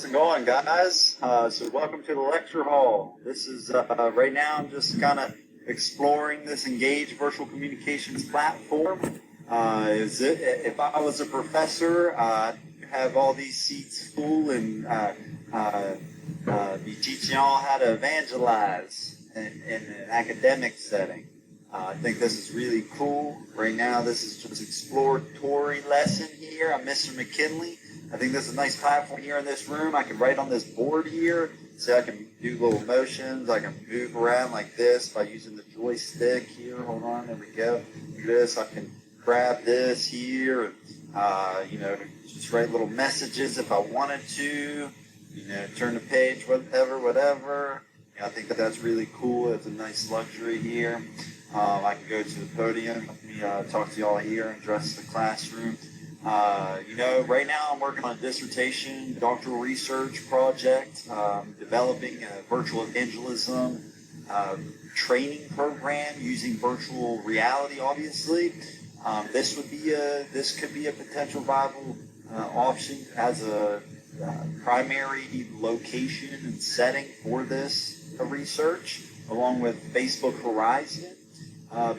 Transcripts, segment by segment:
How's it going, guys? So welcome to the lecture hall. This is, right now I'm just kind of exploring this Engage virtual communications platform. If I was a professor, I'd have all these seats full and be teaching y'all how to evangelize in an academic setting. I think this is really cool. Right now, this is just exploratory lesson here. I'm Mr. McKinley. I think this is a nice platform here in this room. I can write on this board here, so I can do little motions. I can move around like this by using the joystick here. Hold on, there we go. Look at this. I can grab this here, just write little messages if I wanted to. Turn the page, whatever. I think that's really cool. It's a nice luxury here. I can go to the podium. Let me talk to y'all here and address the classroom. Right now I'm working on a dissertation, doctoral research project, developing a virtual evangelism training program using virtual reality, obviously. This could be a potential viable option as a primary location and setting for this research, along with Facebook Horizon.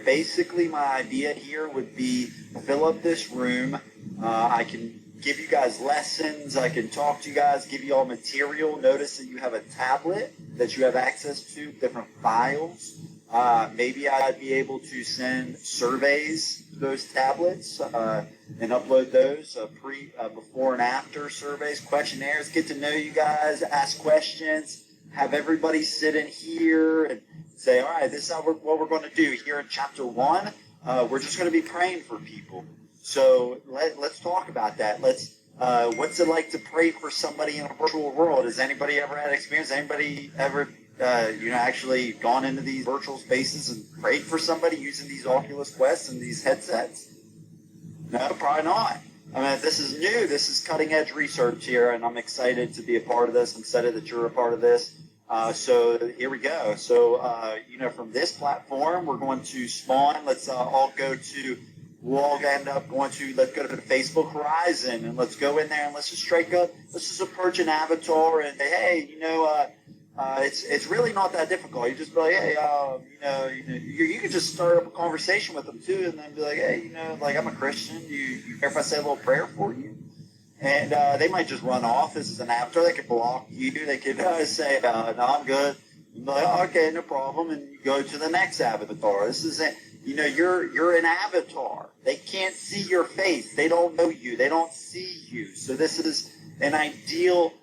Basically, my idea here would be fill up this room. I can give you guys lessons. I can talk to you guys, give you all material. Notice that you have a tablet that you have access to, different files. Maybe I'd be able to send surveys to those tablets and upload those, before and after surveys, questionnaires. Get to know you guys, ask questions, have everybody sit in here and say, all right, this is what we're going to do here in chapter 1. We're just going to be praying for people. So let's talk about that. What's it like to pray for somebody in a virtual world? Has anybody ever had experience? Anybody ever, actually gone into these virtual spaces and prayed for somebody using these Oculus Quests and these headsets? No, probably not. I mean, this is new. This is cutting edge research here, and I'm excited to be a part of this. I'm excited that you're a part of this. So here we go. So, from this platform, we're going to spawn. Let's we'll all end up let's go to the Facebook Horizon, and let's go in there and let's just approach an avatar and say, hey, it's really not that difficult. You just be like, hey, you can just start up a conversation with them too, and then be like, hey, I'm a Christian. You care if I say a little prayer for you? And they might just run off. This is an avatar. They could block you. They could say, no, I'm good. You'd be like, oh, okay, no problem. And you go to the next avatar. This is it. You're an avatar. They can't see your face. They don't know you. They don't see you. So this is an ideal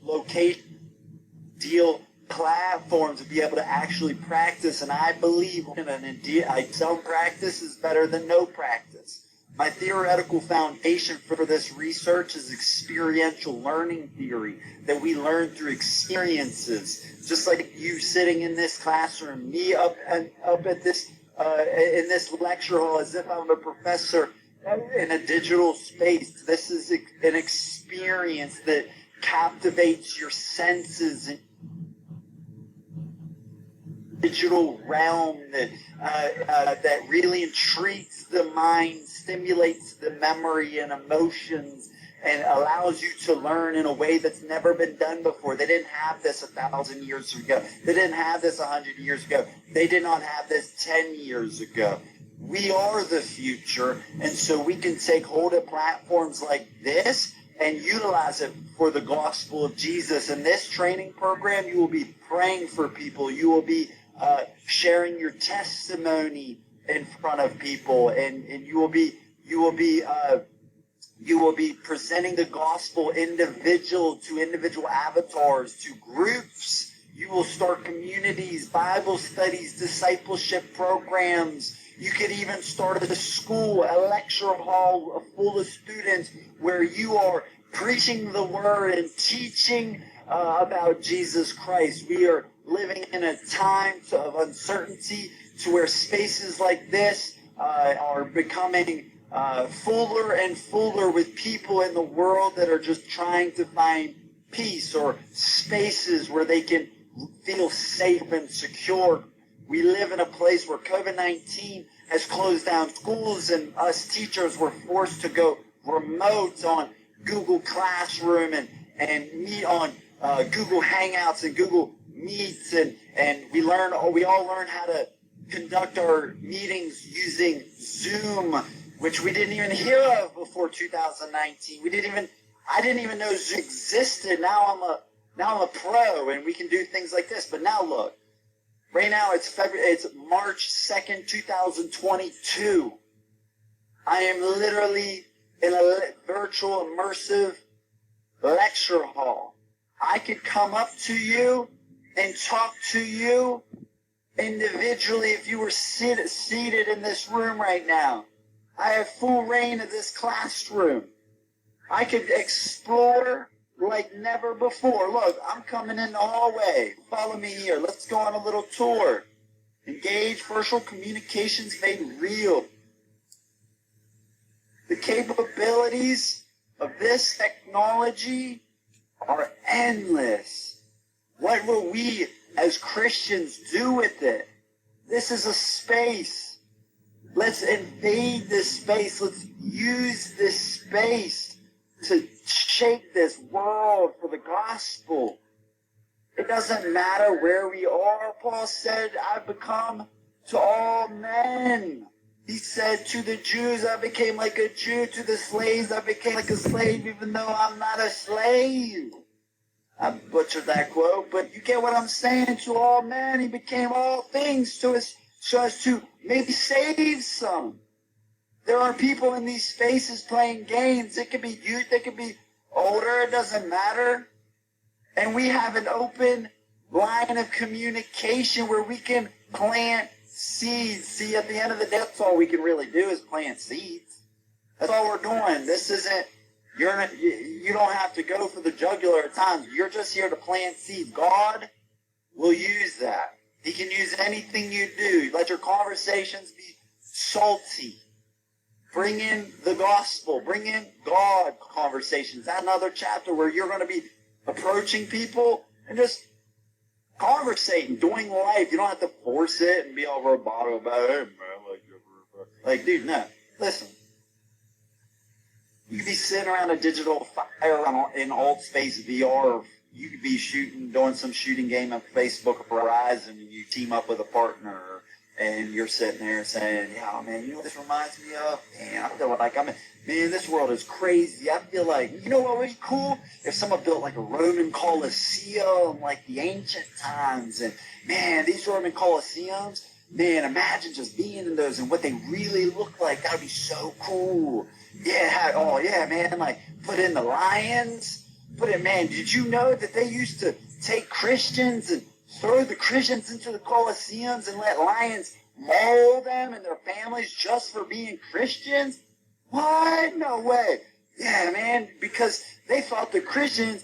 location, ideal platform to be able to actually practice. And I believe some practice is better than no practice. My theoretical foundation for this research is experiential learning theory, that we learn through experiences. Just like you sitting in this classroom, me up at this in this lecture hall as if I'm a professor in a digital space. This is an experience that captivates your senses and digital realm that really intrigues the mind, stimulates the memory and emotions, and allows you to learn in a way that's never been done before. They didn't have this 1,000 years ago. They didn't have this 100 years ago. They did not have this 10 years ago. We are the future, and so we can take hold of platforms like this and utilize it for the gospel of Jesus. In this training program, you will be praying for people. You will be sharing your testimony in front of people, and you will be presenting the gospel individual avatars, to groups. You will start communities, Bible studies, discipleship programs. You could even start a school, a lecture hall full of students where you are preaching the word and teaching about Jesus Christ. We are living in a time of uncertainty to where spaces like this are becoming fuller and fuller with people in the world that are just trying to find peace, or spaces where they can feel safe and secure. We live in a place where COVID-19 has closed down schools, and us teachers were forced to go remote on Google Classroom, and and meet on Google Hangouts and Google Meets, and we all learn how to conduct our meetings using Zoom, which we didn't even hear of before 2019. I didn't even know Zoom existed. Now I'm a pro, and we can do things like this. But now look, right now it's March 2nd, 2022. I am literally in a virtual immersive lecture hall. I could come up to you and talk to you individually if you were seated in this room right now. I have full reign of this classroom. I could explore like never before. Look, I'm coming in the hallway. Follow me here. Let's go on a little tour. Engage virtual communications made real. The capabilities of this technology are endless. What will we as Christians do with it? This is a space. Let's invade this space. Let's use this space to shape this world for the gospel. It doesn't matter where we are. Paul said, I've become to all men. He said, to the Jews, I became like a Jew. To the slaves, I became like a slave, even though I'm not a slave. I butchered that quote, but you get what I'm saying. To all men, he became all things so as to maybe save some. There are people in these spaces playing games. It could be youth, it could be older, it doesn't matter. And we have an open line of communication where we can plant seeds. See, at the end of the day, that's all we can really do is plant seeds. That's all we're doing. This isn't, you don't have to go for the jugular at times. You're just here to plant seeds. God will use that. He can use anything you do. Let your conversations be salty. Bring in the gospel. Bring in God conversations. That's another chapter where you're going to be approaching people and just conversating, doing life. You don't have to force it and be all roboto about it. Hey, man, like, dude, no. Listen. You could be sitting around a digital fire in alt space VR. You could be doing some shooting game on Facebook or Verizon, and you team up with a partner, and you're sitting there saying, yeah, man, you know what this reminds me of? Man, I feel like man, this world is crazy. I feel like, you know what would be cool? If someone built like a Roman Colosseum, like the ancient times, and man, these Roman Colosseums, man, imagine just being in those and what they really look like. That would be so cool. Yeah, oh yeah, man, like put in the lions. Man, did you know that they used to take Christians and throw the Christians into the Colosseums and let lions maul them and their families just for being Christians? What? No way. Yeah, man, because they thought the Christians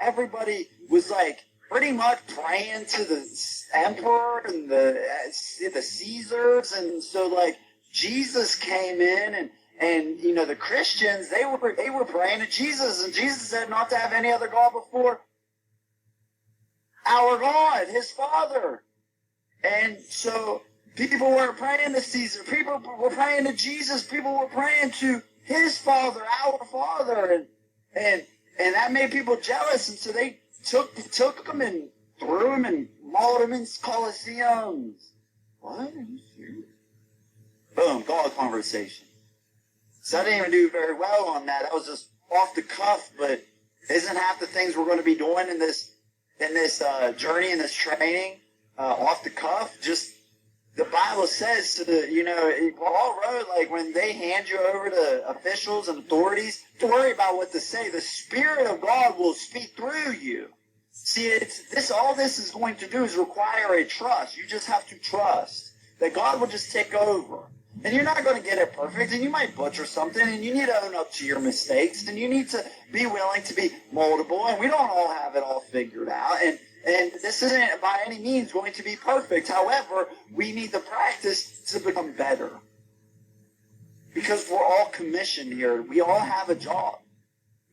everybody was like pretty much praying to the emperor and the Caesars, and so like Jesus came in and you know the Christians they were praying to Jesus, and Jesus said not to have any other God before our God, his Father. And so people weren't praying to Caesar. People were praying to Jesus. People were praying to his Father, our Father, and that made people jealous. And so they took them and threw them and mauled them in Colosseums. What? Are you serious? Boom, God conversation. So I didn't even do very well on that. That was just off the cuff, but isn't half the things we're going to be doing in this journey, in this training, off the cuff? Just the Bible says Paul wrote, like, when they hand you over to officials and authorities, don't worry about what to say. The Spirit of God will speak through you. See, all this is going to do is require a trust. You just have to trust that God will just take over. And you're not going to get it perfect, and you might butcher something, and you need to own up to your mistakes, and you need to be willing to be moldable, and we don't all have it all figured out, and this isn't by any means going to be perfect. However, we need the practice to become better. Because we're all commissioned here. We all have a job.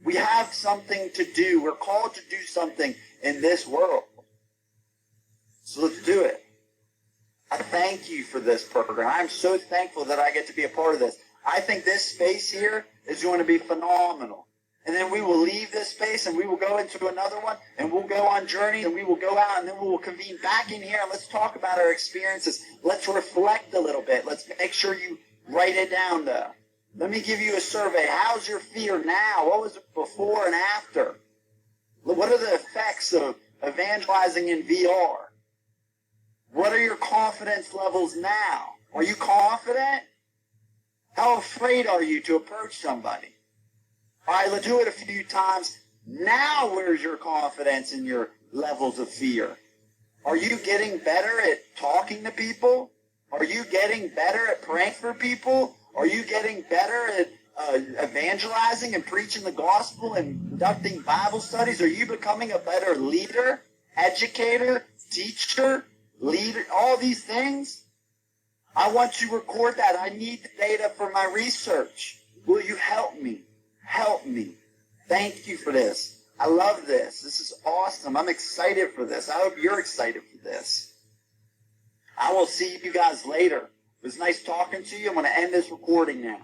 We have something to do. We're called to do something in this world. So let's do it. I thank you for this program. I'm so thankful that I get to be a part of this. I think this space here is going to be phenomenal. And then we will leave this space and we will go into another one and we'll go on journeys and we will go out and then we will convene back in here and let's talk about our experiences. Let's reflect a little bit. Let's make sure you write it down though. Let me give you a survey. How's your fear now? What was it before and after? What are the effects of evangelizing in VR? What are your confidence levels now? Are you confident? How afraid are you to approach somebody? All right, let's do it a few times. Now where's your confidence and your levels of fear? Are you getting better at talking to people? Are you getting better at praying for people? Are you getting better at evangelizing and preaching the gospel and conducting Bible studies? Are you becoming a better leader, educator, teacher, leader, all these things? I want you to record that. I need the data for my research. Will you help me? Help me. Thank you for this. I love this. This is awesome. I'm excited for this. I hope you're excited for this. I will see you guys later. It was nice talking to you. I'm going to end this recording now.